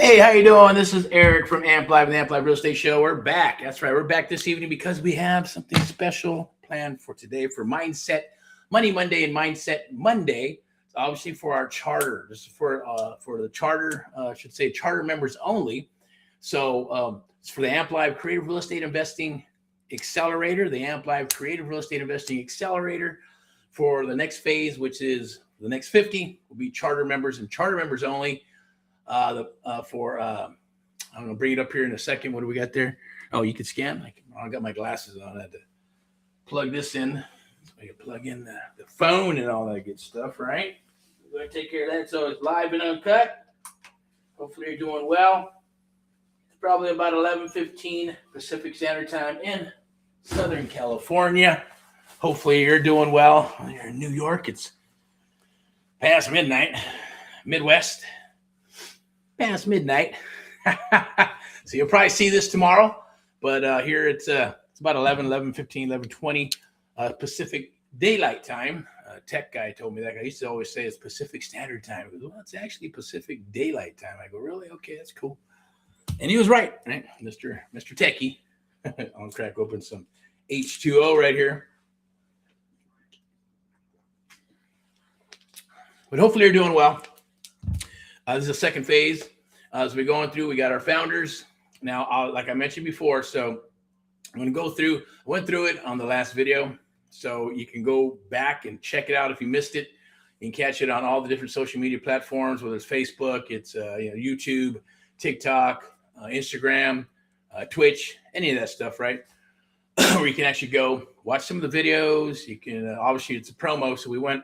Hey, how you doing? This is Eric from Amp Live and the Amp Live Real Estate Show. We're back. That's right. We're back this evening because we have something special planned for today for Mindset Money Monday and Mindset Monday. It's obviously for our charter. This is for the charter, I should say charter members only. So it's for the Amp Live Creative Real Estate Investing Accelerator, the Amp Live Creative Real Estate Investing Accelerator for the next phase, which is the next 50 will be charter members and charter members only. I'm going to bring it up here in a second. What do we got there? Oh, you can scan. I got my glasses on. I had to plug this in. So I can plug in the phone and all that good stuff, right? We're going to take care of that. So it's live and uncut. Hopefully you're doing well. It's probably about 11:15 Pacific Standard Time in Southern California. Hopefully you're doing well. You're in New York. It's past midnight. Midwest. Past midnight. So you'll probably see this tomorrow, but here it's about 11:15, 11:20 Pacific Daylight Time. Tech guy told me that. I used to always say it's Pacific Standard Time. He goes, well, it's actually Pacific Daylight Time. I go, really? Okay, that's cool. And he was right, Mr. Techie. I'll crack open some H2O right here. But hopefully you're doing well. This is the second phase. As we're going through, we got our founders. Now, like I mentioned before, so I'm going to go through. I went through it on the last video, so you can go back and check it out if you missed it. You can catch it on all the different social media platforms, whether it's Facebook, it's YouTube, TikTok, Instagram, Twitch, any of that stuff, right? Where you can actually go watch some of the videos. You can obviously it's a promo, so we went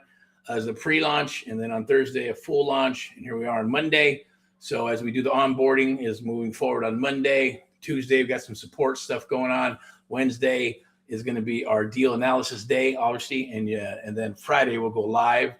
as a pre-launch, and then on Thursday a full launch, and here we are on Monday. So as we do the onboarding is moving forward on Monday. Tuesday we've got some support stuff going on. Wednesday is going to be our deal analysis day, obviously, and then Friday we'll go live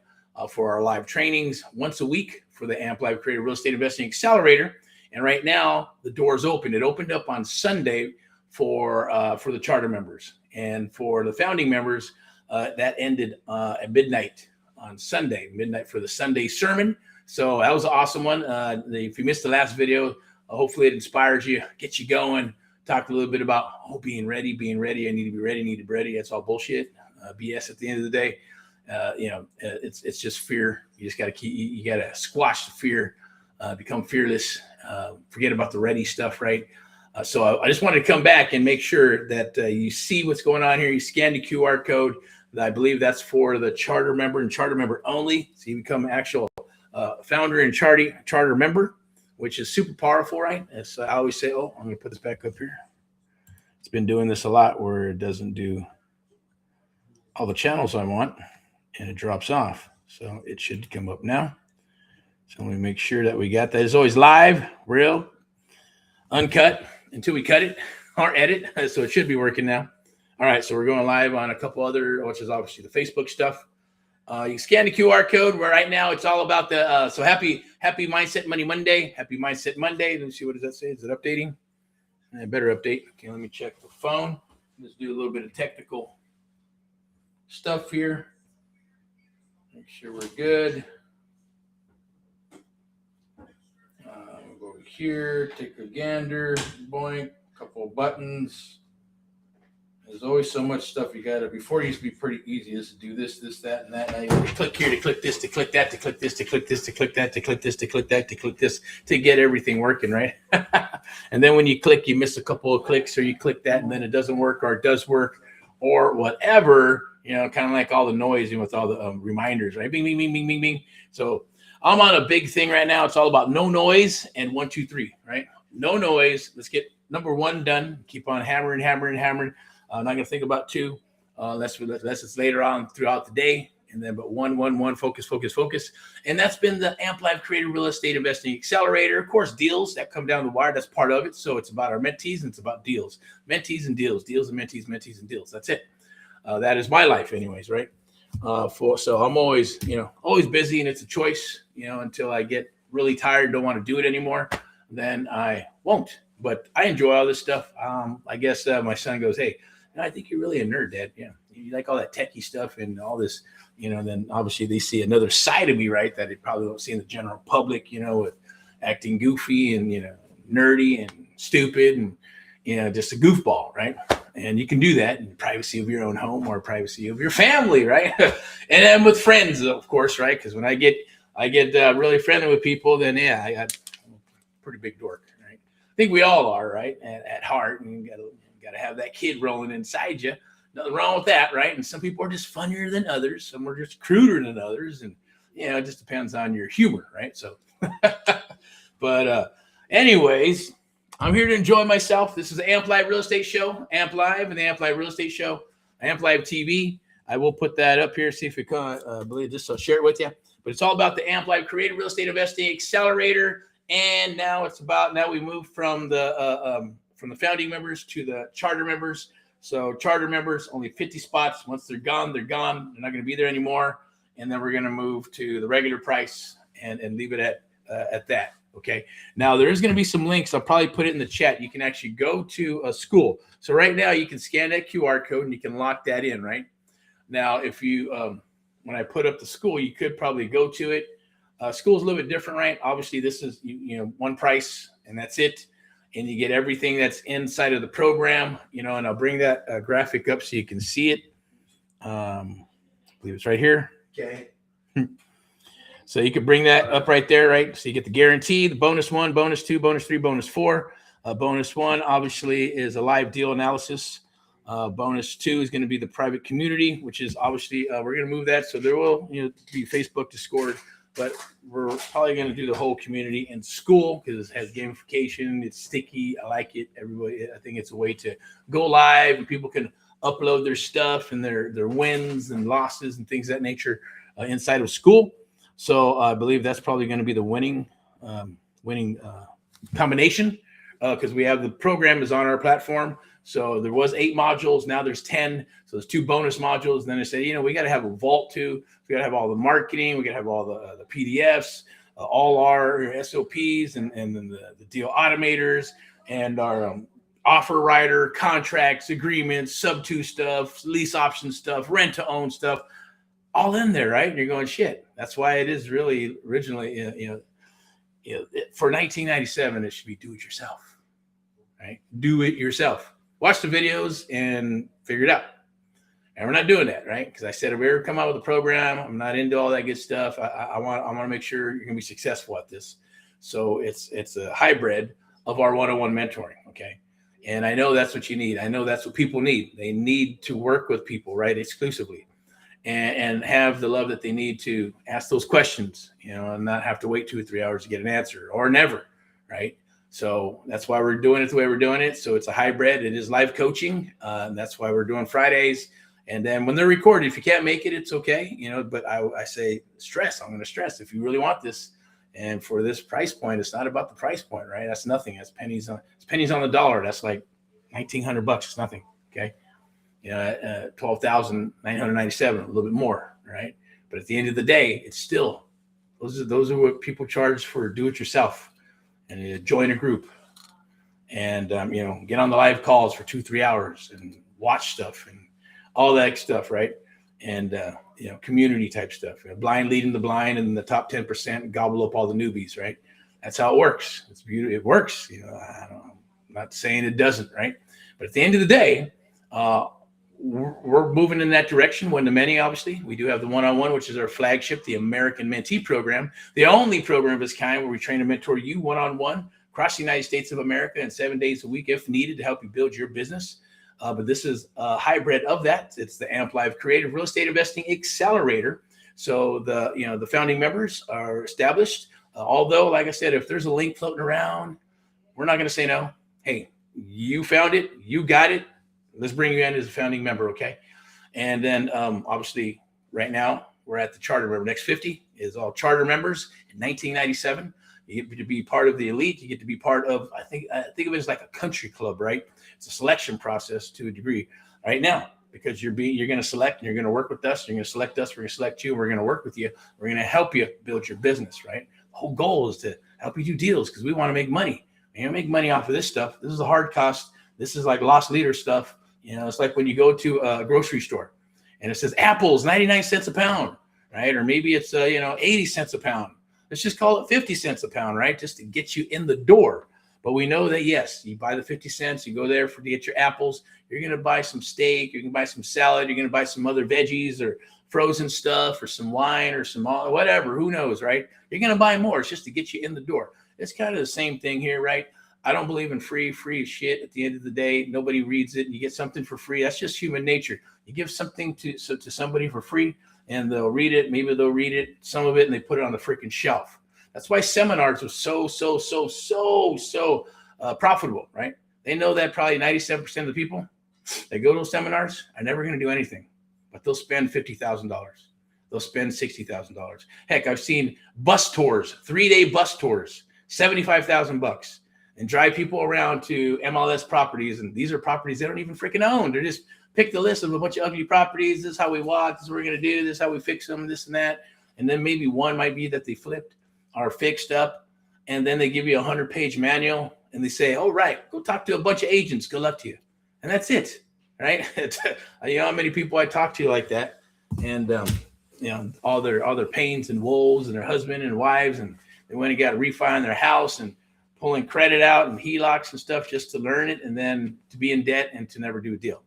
for our live trainings once a week for the Amp Live Creative Real Estate Investing Accelerator. And right now the door's open. It opened up on Sunday for the charter members, and for the founding members that ended at midnight on Sunday, midnight for the Sunday sermon. So that was an awesome one. If you missed the last video, hopefully it inspires you, gets you going. Talked a little bit about being ready. I need to be ready, need to be ready. That's all bullshit, BS at the end of the day. It's just fear. You just got to you got to squash the fear, become fearless, forget about the ready stuff, right? So I just wanted to come back and make sure that you see what's going on here. You scan the QR code. I believe that's for the charter member and charter member only. So you become actual founder and charter member, which is super powerful, right? As I always say, I'm going to put this back up here. It's been doing this a lot where it doesn't do all the channels I want and it drops off. So it should come up now. So let me make sure that we got that. It's always live, real, uncut until we cut it or edit. So it should be working now. All right, so we're going live on a couple other, which is obviously the Facebook stuff. You can scan the QR code where right now it's all about the, so happy Mindset Money Monday. Happy Mindset Monday. Let me see, what does that say? Is it updating? I better update. Okay, let me check the phone. Let's do a little bit of technical stuff here. Make sure we're good. We'll go over here, take a gander, boink, a couple of buttons. There's always so much stuff you got to, before it used to be pretty easy just to do this, that, and that. Now you got to click here to click this, to click that, to click this, to click this, to click that, to click this, to click that, to click this, to get everything working, right? And then when you click, you miss a couple of clicks, or you click that and then it doesn't work, or it does work, or whatever, kind of like all the noise with all the reminders, right? Bing, bing, bing, bing, bing, bing. So I'm on a big thing right now. It's all about no noise and 1, 2, 3, right? No noise. Let's get number 1 done. Keep on hammering. I'm not going to think about 2 unless it's later on throughout the day. And then, but 1, focus. And that's been the Amp Live Creative Real Estate Investing Accelerator. Of course, deals that come down the wire. That's part of it. So it's about our mentees and it's about deals. Mentees and deals. Deals and mentees and deals. That's it. That is my life anyways, right? So I'm always, always busy, and it's a choice, until I get really tired, don't want to do it anymore, then I won't. But I enjoy all this stuff. I guess my son goes, hey, I think you're really a nerd, Dad. Yeah, you like all that techie stuff and all this, then obviously they see another side of me, right, that they probably don't see in the general public, with acting goofy and, nerdy and stupid and, just a goofball, right? And you can do that in the privacy of your own home or privacy of your family, right? And then with friends, of course, right? Because when I get really friendly with people, then yeah, I'm a pretty big dork, right? I think we all are, right? At heart, and you gotta have that kid rolling inside you. Nothing wrong with that, right? And some people are just funnier than others. Some are just cruder than others, and it just depends on your humor, right? So, but anyways, I'm here to enjoy myself. This is the Amp Live Real Estate Show, Amp Live and the Amp Live Real Estate Show, Amp Live TV. I will put that up here, see if it can, believe this, I'll share it with you. But it's all about the Amp Live Creative Real Estate Investing Accelerator. And now we moved from the founding members to the charter members. So charter members, only 50 spots. Once they're gone, they're gone. They're not going to be there anymore. And then we're going to move to the regular price and leave it at that. Okay. Now there is going to be some links. I'll probably put it in the chat. You can actually go to a school. So right now you can scan that QR code and you can lock that in, right? Now, if you, when I put up the school, you could probably go to it. School's a little bit different, right? Obviously this is, one price and that's it. And you get everything that's inside of the program, and I'll bring that graphic up so you can see it. I believe it's right here. Okay. So you can bring that up right there, right? So you get the guarantee, the bonus 1, bonus 2, bonus 3, bonus 4. Bonus 1 obviously is a live deal analysis. Bonus 2 is going to be the private community, which is obviously we're going to move that. So there will be Facebook Discord, but we're probably going to do the whole community in school because it has gamification. It's sticky. I like it. Everybody, I think it's a way to go live and people can upload their stuff and their wins and losses and things of that nature inside of school. So I believe that's probably going to be the winning combination because we have the program is on our platform. So there was 8 modules. Now there's 10. So there's 2 bonus modules. And then I said, we got to have a vault too. We got to have all the marketing. We got to have all the PDFs, all our SOPs and then the deal automators and our offer writer, contracts, agreements, SubTo stuff, lease option stuff, rent to own stuff. All in there, right? And you're going, shit. That's why it is really originally, for 1997, it should be do it yourself, right? Do it yourself. Watch the videos and figure it out. And we're not doing that, right? Because I said, if we ever come out with a program, I'm not into all that good stuff. I want to make sure you're going to be successful at this. So it's a hybrid of our one-on-one mentoring, okay? And I know that's what you need. I know that's what people need. They need to work with people, right? Exclusively. And have the love that they need to ask those questions, and not have to wait 2 or 3 hours to get an answer or never, right? So that's why we're doing it the way we're doing it. So it's a hybrid. It is live coaching. And that's why we're doing Fridays. And then when they're recorded, if you can't make it, it's okay. But I say stress. I'm going to stress if you really want this. And for this price point, it's not about the price point, right? That's nothing. It's pennies on the dollar. That's like $1,900. It's nothing. Okay. 12,997, a little bit more, right? But at the end of the day, it's still those are what people charge for do it yourself, and join a group, and get on the live calls for 2-3 hours and watch stuff and all that stuff, right? And community type stuff, blind leading the blind, and the top 10% gobble up all the newbies, right? That's how it works. It's beautiful. It works. I'm not saying it doesn't, right? But at the end of the day, we're moving in that direction. One to many, obviously. We do have the one-on-one, which is our flagship, the American Mentee Program, the only program of its kind where we train and mentor you one-on-one across the United States of America in 7 days a week, if needed, to help you build your business. But this is a hybrid of that. It's the Amp Live Creative Real Estate Investing Accelerator. So the founding members are established. Although, like I said, if there's a link floating around, we're not going to say no. Hey, you found it, you got it. Let's bring you in as a founding member, okay? And then obviously right now we're at the charter member. Next 50 is all charter members. In 1997, you get to be part of the elite. You get to be part of, I think of it as like a country club, right? It's a selection process to a degree right now, because you're going to select and you're going to work with us. You're going to select us. We're going to select you. We're going to work with you. We're going to help you build your business, right? The whole goal is to help you do deals because we want to make money. You're going to make money off of this stuff. This is a hard cost. This is like lost leader stuff. It's like when you go to a grocery store and it says apples, 99 cents a pound, right? Or maybe it's, 80 cents a pound. let's just call it 50 cents a pound, right? Just to get you in the door. But we know that, yes, you buy the 50 cents, you go there to get your apples, you're going to buy some steak, you're going to buy some salad, you're going to buy some other veggies or frozen stuff or some wine or some whatever, who knows, right? You're going to buy more. It's just to get you in the door. It's kind of the same thing here, right? I don't believe in free shit. At the end of the day, nobody reads it and you get something for free. That's just human nature. You give something to somebody for free and they'll read it. Maybe they'll read it, some of it, and they put it on the freaking shelf. That's why seminars are so profitable, right? They know that probably 97% of the people that go to those seminars are never going to do anything, but they'll spend $50,000. They'll spend $60,000. Heck, I've seen bus tours, 3-day bus tours, $75,000, and drive people around to MLS properties. And these are properties they don't even freaking own. They're just pick the list of a bunch of ugly properties. This is how we walk. This is what we're going to do. This is how we fix them, this and that. And then maybe one might be that they flipped or fixed up. And then they give you a 100-page manual and they say, all right, go talk to a bunch of agents. Good luck to you. And that's it, right? You know how many people I talk to like that. And, you know, all their pains and woes and their husband and wives. And they went and got a refi on their house and pulling credit out and HELOCs and stuff just to learn it and then to be in debt and to never do a deal.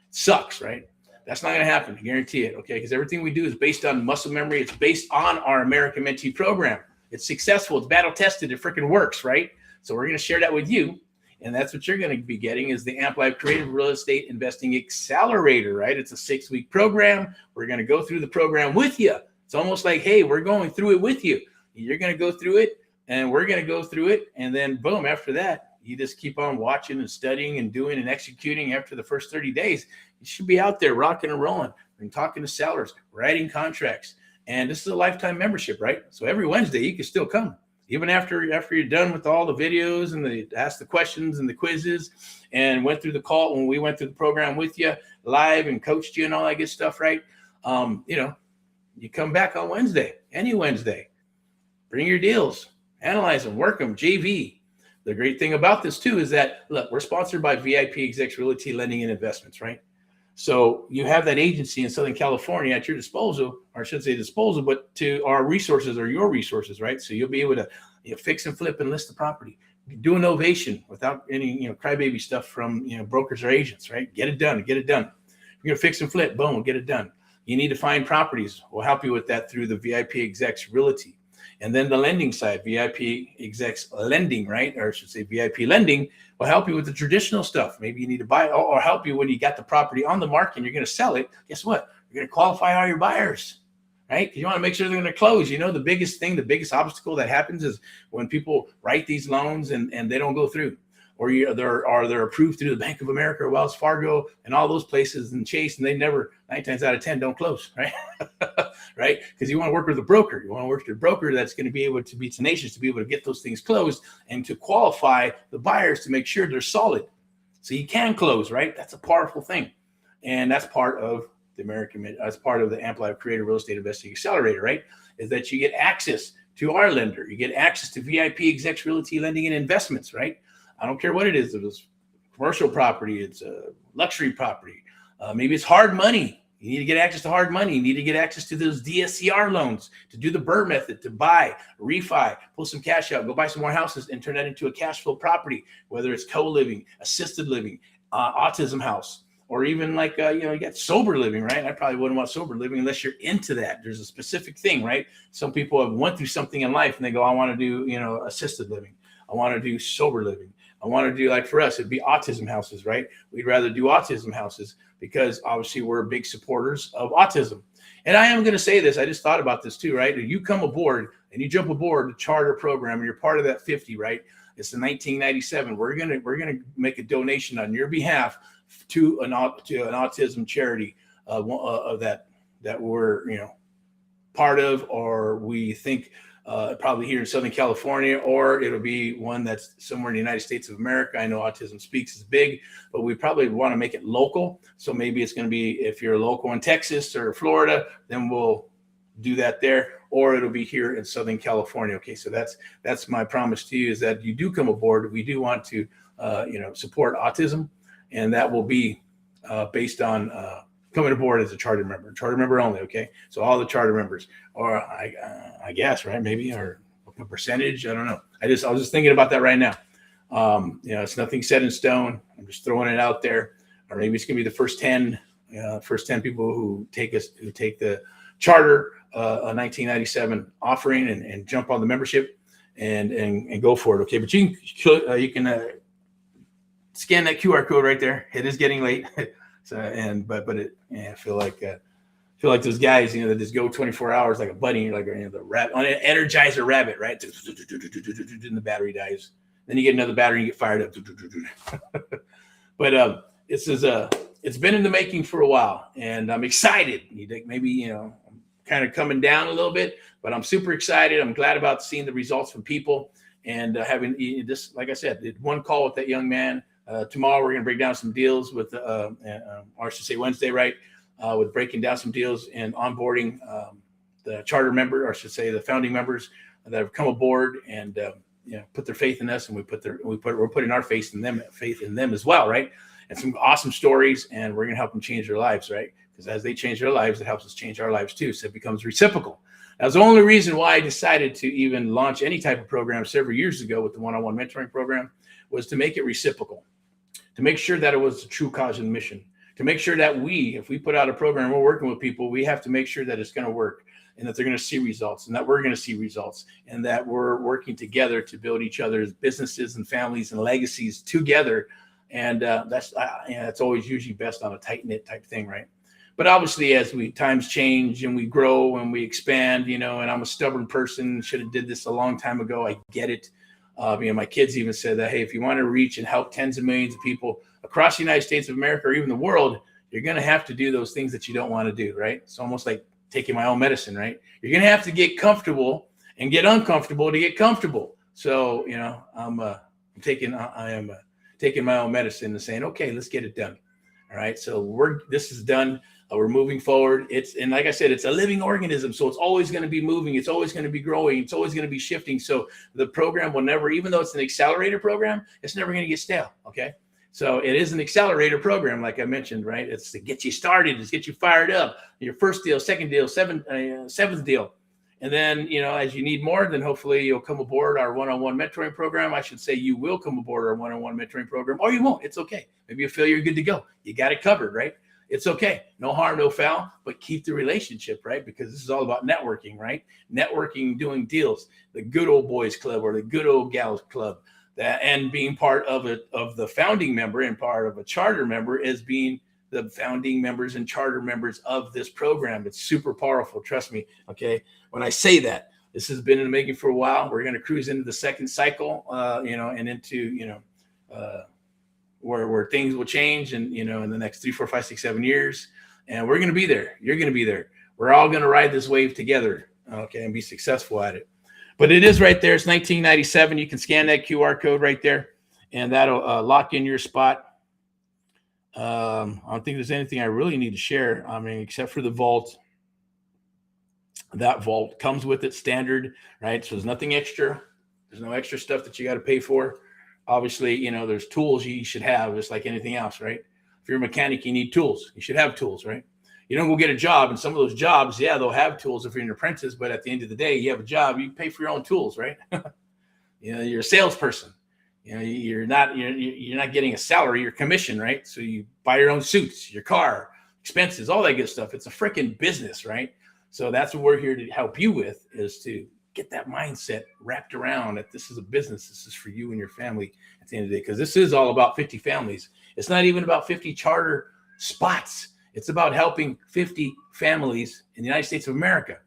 It sucks, right? That's not going to happen. I guarantee it. Okay. Because everything we do is based on muscle memory. It's based on our American Mentee program. It's successful. It's battle tested. It freaking works, right? So we're going to share that with you. And that's what you're going to be getting is the Amp Life Creative Real Estate Investing Accelerator, right? It's a 6-week program. We're going to go through the program with you. It's almost like, hey, we're going through it with you. You're going to go through it and we're going to go through it. And then boom, after that, you just keep on watching and studying and doing and executing. After the first 30 days, you should be out there rocking and rolling and talking to sellers, writing contracts. And this is a lifetime membership, right? So every Wednesday you can still come. Even after you're done with all the videos and they ask the questions and the quizzes and went through the call when we went through the program with you live and coached you and all that good stuff, right? You know, you come back on Wednesday, any Wednesday, bring your deals, analyze them, work them, JV. The great thing about this too is that, look, we're sponsored by VIP Execs Realty Lending and Investments, right? So you have that agency in Southern California at your disposal, or I should say disposal, but to our resources or your resources, right? So you'll be able to fix and flip and list the property, do an ovation without any crybaby stuff from brokers or agents, right? Get it done. You're gonna fix and flip, boom, get it done. You need to find properties. We'll help you with that through the VIP Execs Realty. And then the lending side, VIP Execs Lending, right? Or I should say VIP Lending will help you with the traditional stuff. Maybe you need to buy or help you when you got the property on the market and you're going to sell it. Guess what? You're going to qualify all your buyers, right? Because you want to make sure they're going to close. The biggest thing, the biggest obstacle that happens is when people write these loans and they don't go through. Or they're approved through the Bank of America or Wells Fargo and all those places and Chase, and they never, 9 times out of 10, don't close, right? Right? Because you want to work with a broker. You want to work with a broker that's going to be able to be tenacious, to be able to get those things closed and to qualify the buyers to make sure they're solid. So you can close, right? That's a powerful thing. And that's part of that's part of the Amp Life Creative Real Estate Investing Accelerator, right? Is that you get access to our lender. You get access to VIP Execs Realty Lending and Investments, right? I don't care what it is. If it's commercial property, it's a luxury property. Maybe it's hard money. You need to get access to hard money. You need to get access to those DSCR loans to do the BRRRR method, to buy, refi, pull some cash out, go buy some more houses and turn that into a cash flow property, whether it's co-living, assisted living, autism house, or even like, you got sober living, right? I probably wouldn't want sober living unless you're into that. There's a specific thing, right? Some people have went through something in life and they go, I want to do, assisted living. I want to do sober living. I want to do, like for us, it'd be autism houses, right? We'd rather do autism houses because obviously we're big supporters of autism. And I am going to say this, I just thought about this too, right? You come aboard and you jump aboard the charter program and you're part of that 50, right? It's the 1997. We're going to make a donation on your behalf to an autism charity that we're, part of, or we think probably here in Southern California, or it'll be one that's somewhere in the United States of America. I know Autism Speaks is big, but we probably want to make it local. So maybe it's going to be, if you're local in Texas or Florida, then we'll do that there, or it'll be here in Southern California. Okay, so that's my promise to you, is that you do come aboard. We do want to, support autism, and that will be based on coming aboard as a charter member only. Okay, so all the charter members, or I guess, right? Maybe, or a percentage. I don't know. I was just thinking about that right now. It's nothing set in stone. I'm just throwing it out there. Or maybe it's going to be the first 10 people who take the charter, a 1997 offering and jump on the membership and go for it. Okay. But you can scan that QR code right there. It is getting late. So, I feel like those guys, that just go 24 hours like a bunny, like the rabbit on an Energizer rabbit, right? And the battery dies. Then you get another battery and you get fired up. But it's been in the making for a while, and I'm excited. Maybe I'm kind of coming down a little bit, but I'm super excited. I'm glad about seeing the results from people and having this. Like I said, did one call with that young man. Tomorrow we're going to break down some deals with, or I should say Wednesday, right? With breaking down some deals and onboarding the charter member, or I should say the founding members that have come aboard and put their faith in us, and we're putting our faith in them as well, right? And some awesome stories, and we're going to help them change their lives, right? Because as they change their lives, it helps us change our lives too. So it becomes reciprocal. That was the only reason why I decided to even launch any type of program several years ago with the one-on-one mentoring program, was to make it reciprocal, to make sure that it was the true cause and mission, to make sure that if we put out a program, we're working with people, we have to make sure that it's going to work and that they're going to see results and that we're going to see results and that we're working together to build each other's businesses and families and legacies together. And that's always usually best on a tight knit type thing, right? But obviously, as times change and we grow and we expand, and I'm a stubborn person, should have did this a long time ago. I get it. My kids even said that, hey, if you want to reach and help tens of millions of people across the United States of America or even the world, you're going to have to do those things that you don't want to do, right? It's almost like taking my own medicine, right? You're going to have to get comfortable and get uncomfortable to get comfortable. So, I am taking my own medicine and saying, okay, let's get it done. All right. So this is done. We're moving forward. And like I said, it's a living organism. So it's always going to be moving. It's always going to be growing. It's always going to be shifting. So the program will never, even though it's an accelerator program, it's never going to get stale. Okay. So it is an accelerator program, like I mentioned, right? It's to get you started, it's to get you fired up. Your first deal, second deal, seventh deal. And then, as you need more, then hopefully you'll come aboard our one-on-one mentoring program. I should say you will come aboard our one-on-one mentoring program, or you won't. It's okay. Maybe you feel you're good to go. You got it covered, right? It's okay. No harm, no foul, but keep the relationship, right? Because this is all about networking, right? Networking, doing deals, the good old boys club or the good old gals club, and being part of the founding member and part of a charter member is being the founding members and charter members of this program. It's super powerful. Trust me. Okay. When I say that, this has been in the making for a while. We're going to cruise into the second cycle, and into, where things will change and, in the next 3, 4, 5, 6, 7 years. And we're going to be there. You're going to be there. We're all going to ride this wave together. Okay. And be successful at it. But it is right there. It's 1997. You can scan that QR code right there and that'll lock in your spot. I don't think there's anything I really need to share. Except for the vault. That vault comes with it standard, right? So there's nothing extra. There's no extra stuff that you got to pay for. Obviously, there's tools you should have, just like anything else, right? If you're a mechanic, you need tools. You should have tools, right? You don't go get a job, and some of those jobs, yeah, they'll have tools if you're an apprentice, but at the end of the day, you have a job, you pay for your own tools, right? You're a salesperson. You're not getting a salary, you're commission, right? So you buy your own suits, your car, expenses, all that good stuff. It's a freaking business, right? So that's what we're here to help you with, is to get that mindset wrapped around that this is a business. This is for you and your family at the end of the day, because this is all about 50 families. It's not even about 50 charter spots. It's about helping 50 families in the United States of America.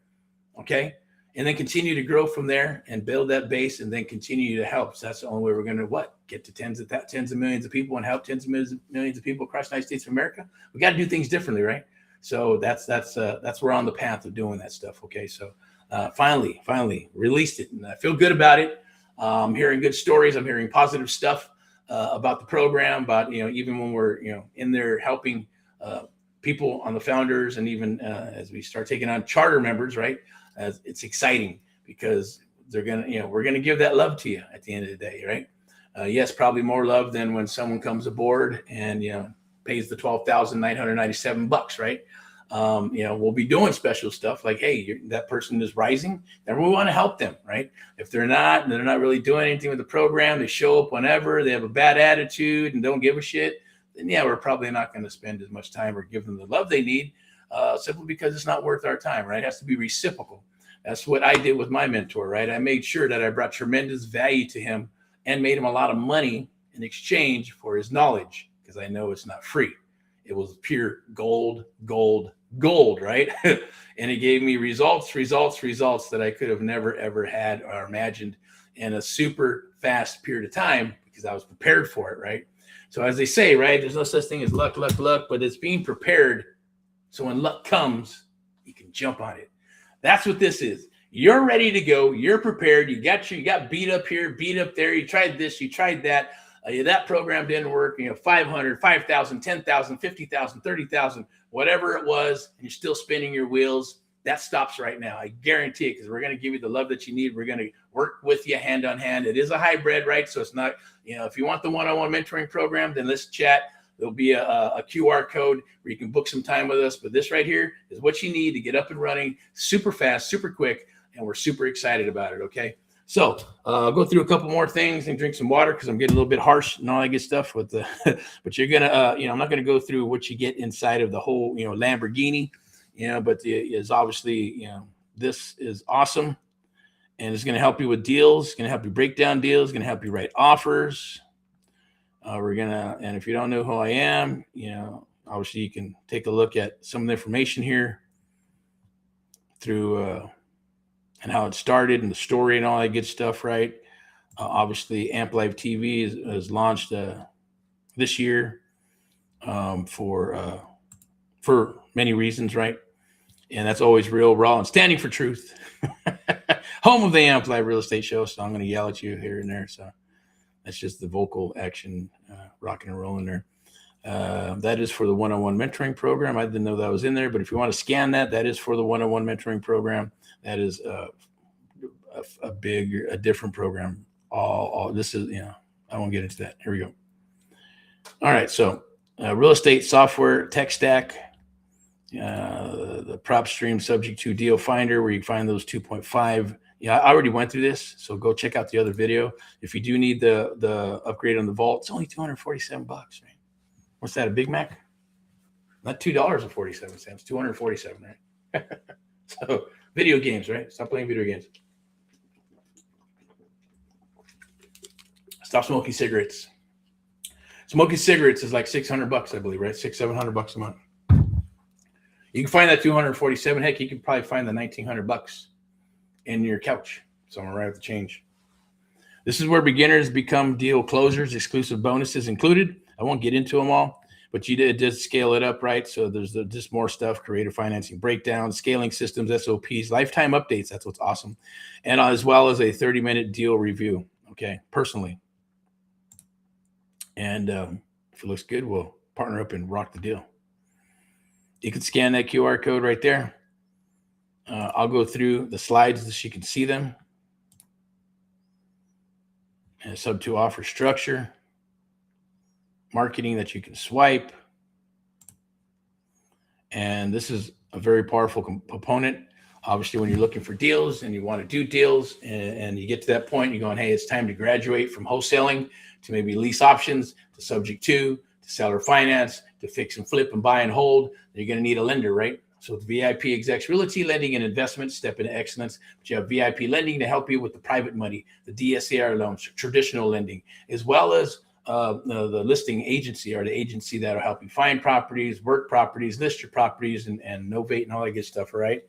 Okay. And then continue to grow from there and build that base and then continue to help. So that's the only way we're going to get to tens of millions of people and help tens of millions of people across the United States of America. We got to do things differently, right? So that's we're on the path of doing that stuff. Okay. So finally released it and I feel good about it. I'm hearing good stories. I'm hearing positive stuff about the program, about, even when we're, in there helping people on the founders and even as we start taking on charter members, right? It's exciting because we're going to give that love to you at the end of the day, right? Yes, probably more love than when someone comes aboard and, pays the $12,997, right? We'll be doing special stuff like, hey, that person is rising, then we want to help them, right? If they're not really doing anything with the program, they show up whenever, they have a bad attitude and don't give a shit, then yeah, we're probably not going to spend as much time or give them the love they need, simply because it's not worth our time, right? It has to be reciprocal. That's what I did with my mentor, right? I made sure that I brought tremendous value to him and made him a lot of money in exchange for his knowledge, because I know it's not free. It was pure gold, right? And it gave me results that I could have never, ever had or imagined in a super fast period of time, because I was prepared for it, right? So as they say, right, there's no such thing as luck, but it's being prepared. So when luck comes, you can jump on it. That's what this is. You're ready to go. You're prepared. You got beat up here, beat up there. You tried this, you tried that. That program didn't work. 500, 5,000, 10,000, 50,000, 30,000, whatever it was, and you're still spinning your wheels. That stops right now. I guarantee it, because we're going to give you the love that you need. We're going to work with you hand on hand. It is a hybrid, right? So it's not, if you want the one-on-one mentoring program, then let's chat. There'll be a QR code where you can book some time with us. But this right here is what you need to get up and running super fast, super quick, and we're super excited about it, okay? So I'll go through a couple more things and drink some water, because I'm getting a little bit harsh and all that good stuff with the, but you're going to, I'm not going to go through what you get inside of the whole, Lamborghini, but is obviously, this is awesome, and it's going to help you with deals. It's going to help you break down deals. It's going to help you write offers. And if you don't know who I am, obviously you can take a look at some of the information here through, and how it started and the story and all that good stuff, right? Obviously, Amp Live TV is launched this year for many reasons, right? And that's always real, raw, and standing for truth. Home of the Amp Live Real Estate Show. So I'm going to yell at you here and there. So that's just the vocal action, rocking and rolling there. That is for the one-on-one mentoring program. I didn't know that was in there, but if you want to scan that, that is for the one-on-one mentoring program. That is a different program. All this is, I won't get into that. Here we go. All right. So real estate software, tech stack, the prop stream subject to deal finder, where you find those 2.5. Yeah, I already went through this, so go check out the other video. If you do need the upgrade on the vault, it's only $247, right? What's that, a Big Mac? Not $2.47, 247, right? So video games, right? Stop playing video games. Stop smoking cigarettes. Smoking cigarettes is like $600, I believe, right? $600-700 a month. You can find that 247. Heck, you can probably find the $1,900 in your couch somewhere right with the change. This is where beginners become deal closers, exclusive bonuses included. I won't get into them all, but you did just scale it up, right? So there's just more stuff: creative financing breakdowns, scaling systems, SOPs, lifetime updates. That's what's awesome. And as well as a 30-minute deal review, okay, personally. And if it looks good, we'll partner up and rock the deal. You can scan that QR code right there. I'll go through the slides so you can see them. And SubTo offer structure, marketing that you can swipe. And this is a very powerful component. Obviously, when you're looking for deals and you want to do deals and you get to that point, you're going, hey, it's time to graduate from wholesaling to maybe lease options, to subject to seller finance, to fix and flip and buy and hold. You're going to need a lender, right? So with VIP Execs Realty Lending and Investment, step into excellence. But you have VIP Lending to help you with the private money, the DSCR loans, traditional lending, as well as the listing agency, or the agency that will help you find properties, work properties, list your properties, and novate and all that good stuff, right?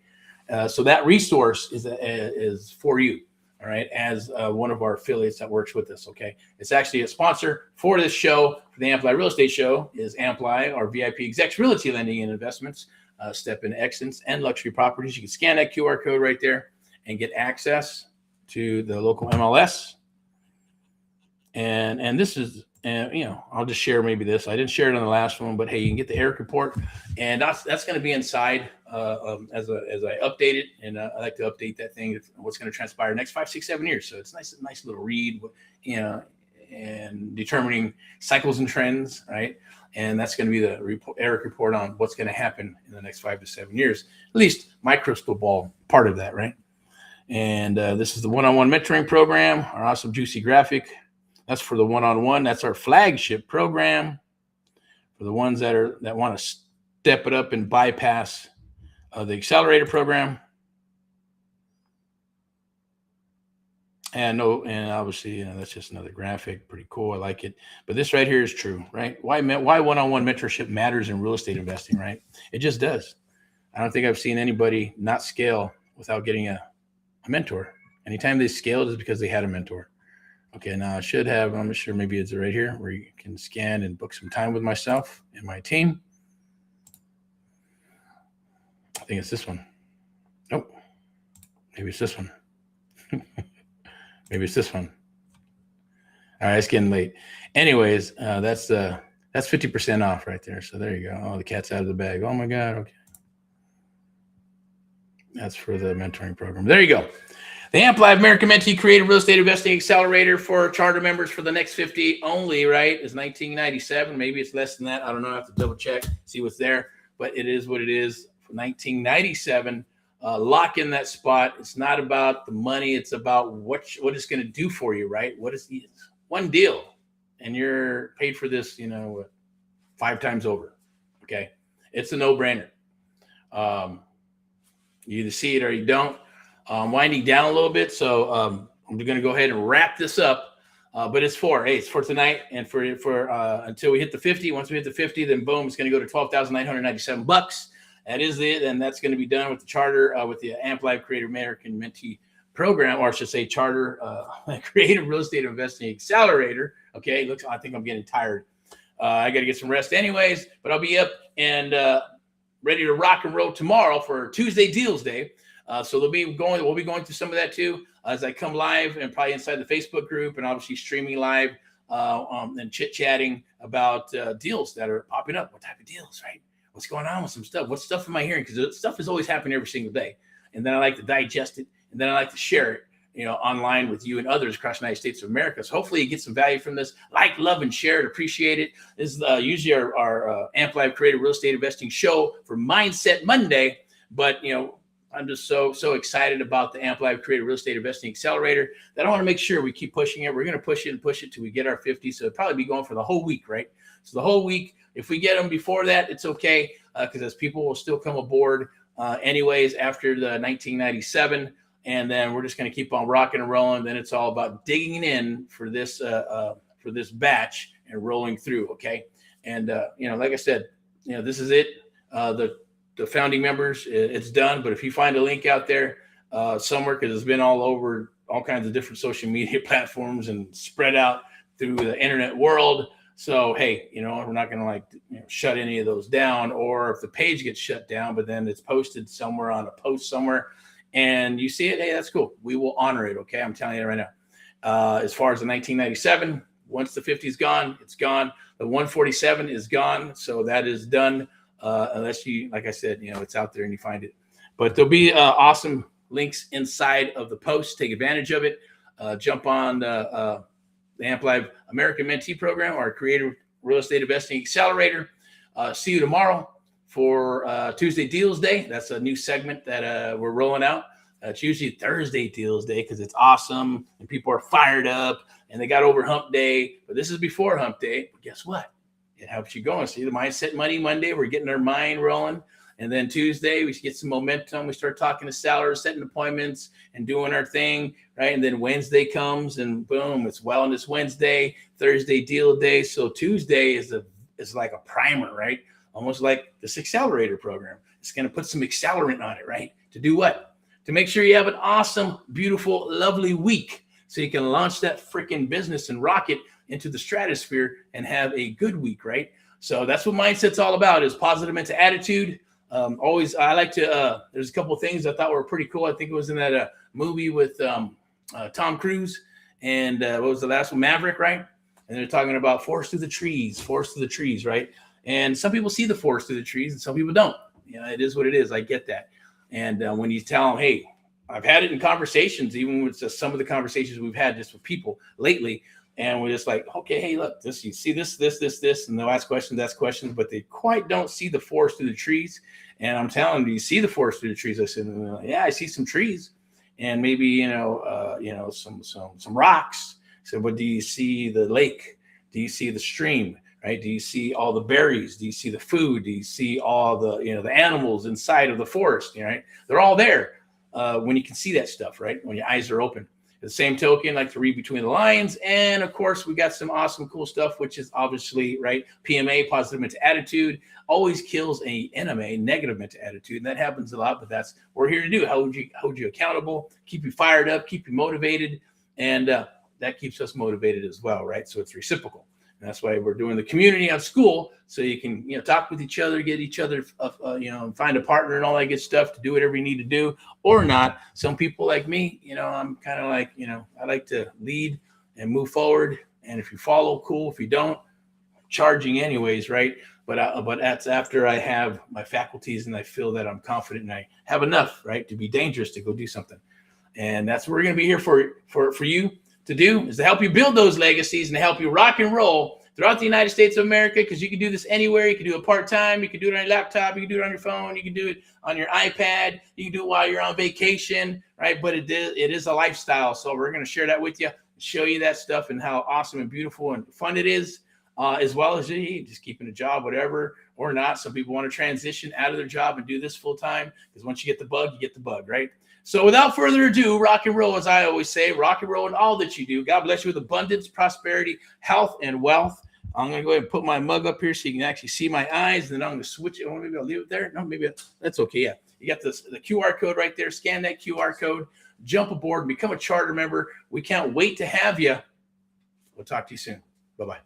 So that resource is for you, all right, as one of our affiliates that works with us, okay? It's actually a sponsor for this show, for the Ampli Real Estate Show, is Ampli, our VIP Execs Realty Lending and Investments, step in excellence and luxury properties. You can scan that QR code right there and get access to the local MLS. And this is, I'll just share maybe this. I didn't share it on the last one, but hey, you can get the ERIC report, and that's going to be inside as I update it. And I like to update that thing, what's going to transpire next 5, 6, 7 years. So it's nice little read. and determining cycles and trends, right? And that's going to be the Eric report on what's going to happen in the next 5 to 7 years, at least my crystal ball part of that, right? And this is the one-on-one mentoring program, our awesome juicy graphic. That's for the one-on-one. That's our flagship program for the ones that want to step it up and bypass the Accelerator program. And obviously, that's just another graphic. Pretty cool. I like it. But this right here is true, right? Why one-on-one mentorship matters in real estate investing, right? It just does. I don't think I've seen anybody not scale without getting a mentor. Anytime they scaled is because they had a mentor. Okay, now I should have, I'm not sure, maybe it's right here where you can scan and book some time with myself and my team. I think it's this one. Nope. Maybe it's this one. Maybe it's this one. All right, it's getting late. Anyways, that's 50% off right there. So there you go. Oh, the cat's out of the bag. Oh my God. Okay. That's for the mentoring program. There you go. The Amp Live American Mentee Creative Real Estate Investing Accelerator for charter members for the next 50 only, right? Is $19.97. Maybe it's less than that. I don't know. I have to double check, see what's there. But it is what it is for $19.97. Lock in that spot. It's not about the money. It's about what it's going to do for you, right? What is the one deal, and you're paid for this, 5 times over. Okay, it's a no-brainer. You either see it or you don't. Winding down a little bit, so I'm going to go ahead and wrap this up. But it's for tonight and for until we hit the 50. Once we hit the 50, then boom, it's going to go to $12,997. That is it, and that's going to be done with the charter, with the Amp Live Creative American Mentee program, or I should say charter Creative Real Estate Investing Accelerator. Okay, I think I'm getting tired. I got to get some rest anyways, but I'll be up and ready to rock and roll tomorrow for Tuesday Deals Day. So we'll be going through some of that too as I come live and probably inside the Facebook group and obviously streaming live and chit-chatting about deals that are popping up. What type of deals, right? What's going on with some stuff? What stuff am I hearing? Because stuff is always happening every single day. And then I like to digest it. And then I like to share it, online with you and others across the United States of America. So hopefully you get some value from this. Like, love, and share it. Appreciate it. This is usually our Amp Live Creative Real Estate Investing show for Mindset Monday. But, I'm just so excited about the Amp Live Creative Real Estate Investing Accelerator that I want to make sure we keep pushing it. We're going to push it till we get our 50. So it'll probably be going for the whole week, right? So the whole week. If we get them before that, it's okay, because as people will still come aboard anyways after the 1997, and then we're just going to keep on rocking and rolling. Then it's all about digging in for this batch and rolling through, okay? And like I said, this is it. The founding members, it's done. But if you find a link out there somewhere, because it's been all over all kinds of different social media platforms and spread out through the internet world. So, hey, we're not going to shut any of those down, or if the page gets shut down, but then it's posted somewhere on a post somewhere and you see it, hey, that's cool. We will honor it. Okay. I'm telling you right now. As far as the 1997, once the 50 is gone, it's gone. The 147 is gone. So that is done. Unless you, like I said, it's out there and you find it, but there'll be awesome links inside of the post. Take advantage of it. Jump on the Amp Live American Mentee program, our Creative Real Estate Investing Accelerator. See you tomorrow for Tuesday Deals Day. That's a new segment that we're rolling out. It's usually Thursday Deals Day because it's awesome and people are fired up and they got over hump day. But this is before hump day. But guess what? It helps you going. See the Mindset Monday, we're getting our mind rolling. And then Tuesday, we get some momentum. We start talking to sellers, setting appointments, and doing our thing, right? And then Wednesday comes, and boom, it's Wellness Wednesday, Thursday Deal Day. So Tuesday is like a primer, right? Almost like this Accelerator program. It's going to put some accelerant on it, right? To do what? To make sure you have an awesome, beautiful, lovely week, so you can launch that freaking business and rock it into the stratosphere and have a good week, right? So that's what Mindset's all about, is positive mental attitude. Always, I like to, there's a couple of things I thought were pretty cool. I think it was in that movie with Tom Cruise and what was the last one? Maverick, right? And they're talking about forest through the trees, right? And some people see the forest through the trees and some people don't. It is what it is. I get that. And when you tell them, hey, I've had it in conversations, even with just some of the conversations we've had just with people lately, And we're just like, okay, hey, look, this, you see this, and they'll ask questions, but they quite don't see the forest through the trees. And I'm telling them, do you see the forest through the trees? I said, yeah, I see some trees, and maybe some rocks. So, but do you see the lake? Do you see the stream? Right? Do you see all the berries? Do you see the food? Do you see all the the animals inside of the forest? Right? They're all there when you can see that stuff. Right? When your eyes are open. The same token, like to read between the lines. And of course, we got some awesome, cool stuff, which is obviously, right, PMA, positive mental attitude, always kills a NMA, negative mental attitude. And that happens a lot, but that's what we're here to do. Hold you accountable, keep you fired up, keep you motivated. And that keeps us motivated as well, right? So it's reciprocal. And that's why we're doing the community on school, so you can talk with each other, get each other, find a partner and all that good stuff to do whatever you need to do, or not. Some people like me, I'm kind of like, I like to lead and move forward. And if you follow, cool. If you don't, I'm charging anyways, right? But that's after I have my faculties and I feel that I'm confident and I have enough, right, to be dangerous to go do something. And that's what we're going to be here for you to do, is to help you build those legacies and to help you rock and roll throughout the United States of America, because you can do this anywhere. You can do it part-time. You can do it on your laptop. You can do it on your phone. You can do it on your iPad. You can do it while you're on vacation, right? But it is a lifestyle. So we're going to share that with you, show you that stuff and how awesome and beautiful and fun it is, as well as just keeping a job, whatever, or not. Some people want to transition out of their job and do this full-time, because once you get the bug, you get the bug, right? So without further ado, rock and roll, as I always say, rock and roll in all that you do. God bless you with abundance, prosperity, health, and wealth. I'm going to go ahead and put my mug up here so you can actually see my eyes, and then I'm going to switch it. Oh, maybe I'll leave it there. No, maybe that's okay. Yeah, you got the QR code right there. Scan that QR code, jump aboard, and become a charter member. We can't wait to have you. We'll talk to you soon. Bye-bye.